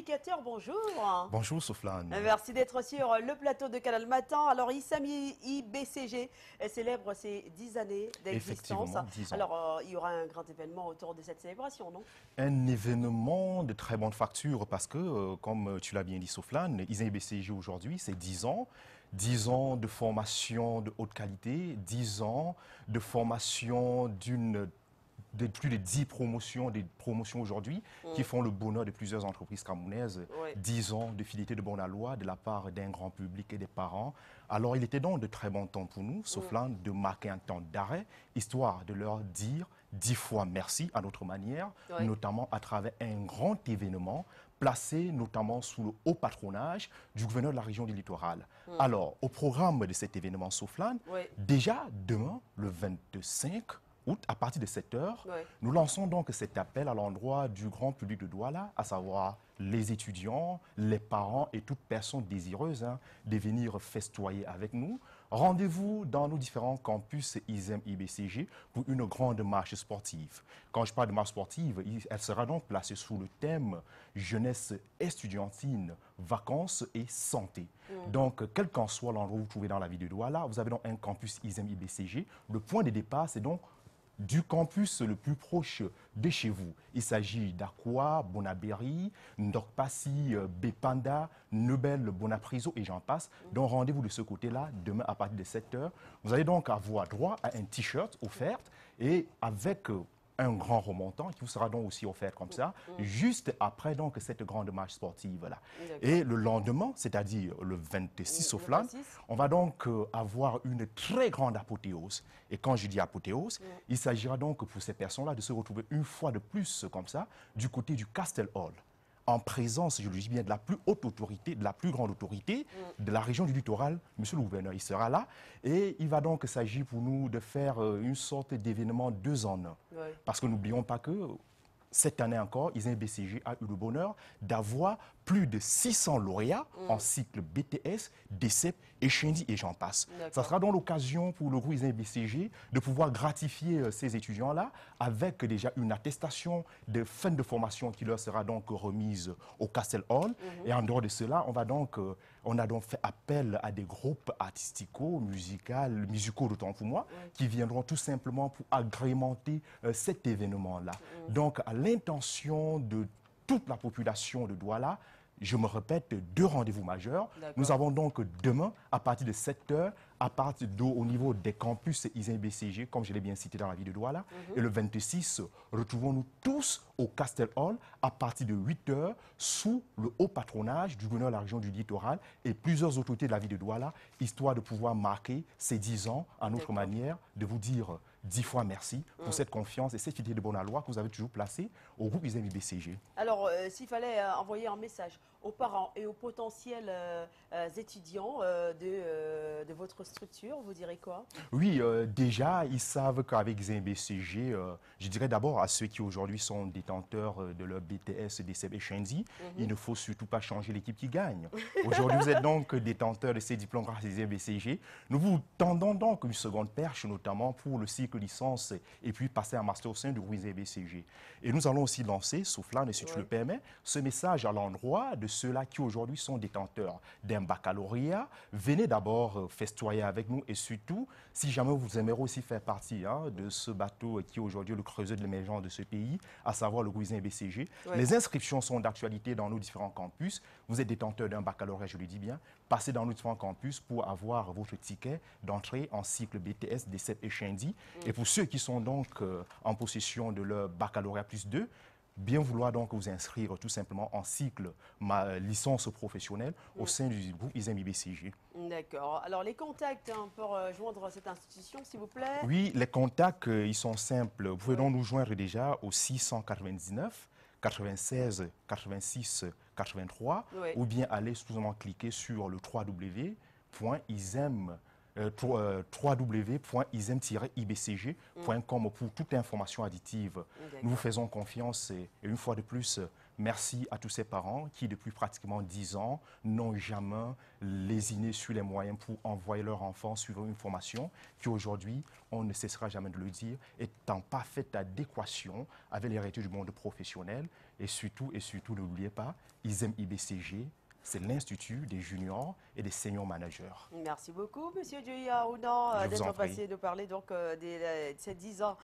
éducateur, bonjour. Bonjour Souflane. Merci d'être sur le plateau de Canal Matin. Alors, ISAMI IBCG célèbre ses 10 années d'existence. Effectivement, 10 ans. Alors, il y aura un grand événement autour de cette célébration, non? Un événement de très bonne facture parce que, comme tu l'as bien dit Souflane, ISAMI IBCG aujourd'hui, c'est 10 ans. 10 ans de formation de haute qualité, 10 ans de formation de plus de 10 promotions, des promotions aujourd'hui qui font le bonheur de plusieurs entreprises camerounaises. Oui. 10 ans de fidélité de bonne loi de la part d'un grand public et des parents. Alors, il était donc de très bon temps pour nous, Souflane, de marquer un temps d'arrêt, histoire de leur dire 10 fois merci à notre manière, Oui. notamment à travers un grand événement placé notamment sous le haut patronage du gouverneur de la région du littoral. Alors, au programme de cet événement Souflane, Oui. déjà demain, le 25 août, à partir de 7 heures, Oui. nous lançons donc cet appel à l'endroit du grand public de Douala, à savoir les étudiants, les parents et toute personne désireuse de venir festoyer avec nous. Rendez-vous dans nos différents campus ISEM IBCG pour une grande marche sportive. Quand je parle de marche sportive, elle sera donc placée sous le thème jeunesse estudiantine, vacances et santé. Donc, quel qu'en soit l'endroit où vous vous trouvez dans la ville de Douala, vous avez donc un campus ISEM IBCG. Le point de départ, c'est donc du campus le plus proche de chez vous. Il s'agit d'Aqua, Bonaberi, Ndokpassi, Bepanda, Nebel, Bonapriso et j'en passe. Donc rendez-vous de ce côté-là demain à partir de 7 heures. Vous allez donc avoir droit à un t-shirt offert et avec un grand remontant qui vous sera donc aussi offert comme ça, juste après donc cette grande marche sportive-là. Et le lendemain, c'est-à-dire le 26 Souflane, 26. on va donc avoir une très grande apothéose. Et quand je dis apothéose, il s'agira donc pour ces personnes-là de se retrouver une fois de plus comme ça du côté du Castle Hall, en présence, je le dis bien, de la plus haute autorité, de la plus grande autorité de la région du littoral, monsieur le gouverneur, il sera là. Et il va donc s'agir pour nous de faire une sorte d'événement 2 en 1. Oui. Parce que n'oublions pas que cette année encore, ISEM BCG a eu le bonheur d'avoir plus de 600 lauréats en cycle BTS, DCEP, Echendi et j'en passe. D'accord. Ça sera donc l'occasion pour le groupe ISEM BCG de pouvoir gratifier ces étudiants-là avec déjà une attestation de fin de formation qui leur sera donc remise au Castle Hall. Et en dehors de cela, on a donc fait appel à des groupes musicaux d'autant pour moi, qui viendront tout simplement pour agrémenter cet événement-là. Donc, à l'intention de toute la population de Douala, je me répète, 2 rendez-vous majeurs. Nous avons donc demain, à partir de 7 heures, au niveau des campus ISEM BCG, comme je l'ai bien cité dans la ville de Douala. Et le 26, retrouvons-nous tous au Castle Hall à partir de 8 heures, sous le haut patronage du gouverneur de la région du littoral et plusieurs autorités de la ville de Douala, histoire de pouvoir marquer ces 10 ans à notre manière, de vous dire 10 fois merci pour cette confiance et cette idée de bonne loi que vous avez toujours placée au groupe ISEM IBCG. Alors, s'il fallait envoyer un message aux parents et aux potentiels étudiants de votre structure, vous direz quoi? Oui, déjà, ils savent qu'avec ZMBCG, je dirais d'abord à ceux qui aujourd'hui sont détenteurs de leur BTS, DCEP et Shendi, il ne faut surtout pas changer l'équipe qui gagne. Aujourd'hui, vous êtes donc détenteur de ces diplômes grâce à ZMBCG. Nous vous tendons donc une seconde perche, notamment pour le cycle licence et puis passer un master au sein du groupe ZMBCG. Et nous allons aussi lancer, Souflane, si tu le permets, ce message à l'endroit de ceux-là qui aujourd'hui sont détenteurs d'un baccalauréat. Venez d'abord festoyer avec nous et surtout, si jamais vous aimeriez aussi faire partie de ce bateau qui est aujourd'hui le creuset de l'émergence de ce pays, à savoir le Gouisin BCG, les inscriptions sont d'actualité dans nos différents campus. Vous êtes détenteur d'un baccalauréat, je le dis bien, passez dans nos différents campus pour avoir votre ticket d'entrée en cycle BTS, DCEP et Shendi. Et pour ceux qui sont donc en possession de leur baccalauréat plus 2, bien vouloir donc vous inscrire tout simplement en cycle licence professionnelle au sein du groupe ISEM IBCG. D'accord. Alors, les contacts pour joindre cette institution, s'il vous plaît? Oui, les contacts, ils sont simples. Vous pouvez donc nous joindre déjà au 699 96 86 83 ou bien aller tout simplement cliquer sur le www.isem-ibcg.com pour toute information additive. Nous vous faisons confiance et une fois de plus, merci à tous ces parents qui, depuis pratiquement 10 ans, n'ont jamais lésiné sur les moyens pour envoyer leurs enfants suivre une formation qui, aujourd'hui, on ne cessera jamais de le dire, est en parfaite adéquation avec les réalités du monde professionnel. Et surtout, n'oubliez pas, ils aiment IBCG. C'est l'Institut des juniors et des senior managers. Merci beaucoup, Monsieur Dioui Arouna, Je vous en d'être prie. passé de parler donc de ces 10 ans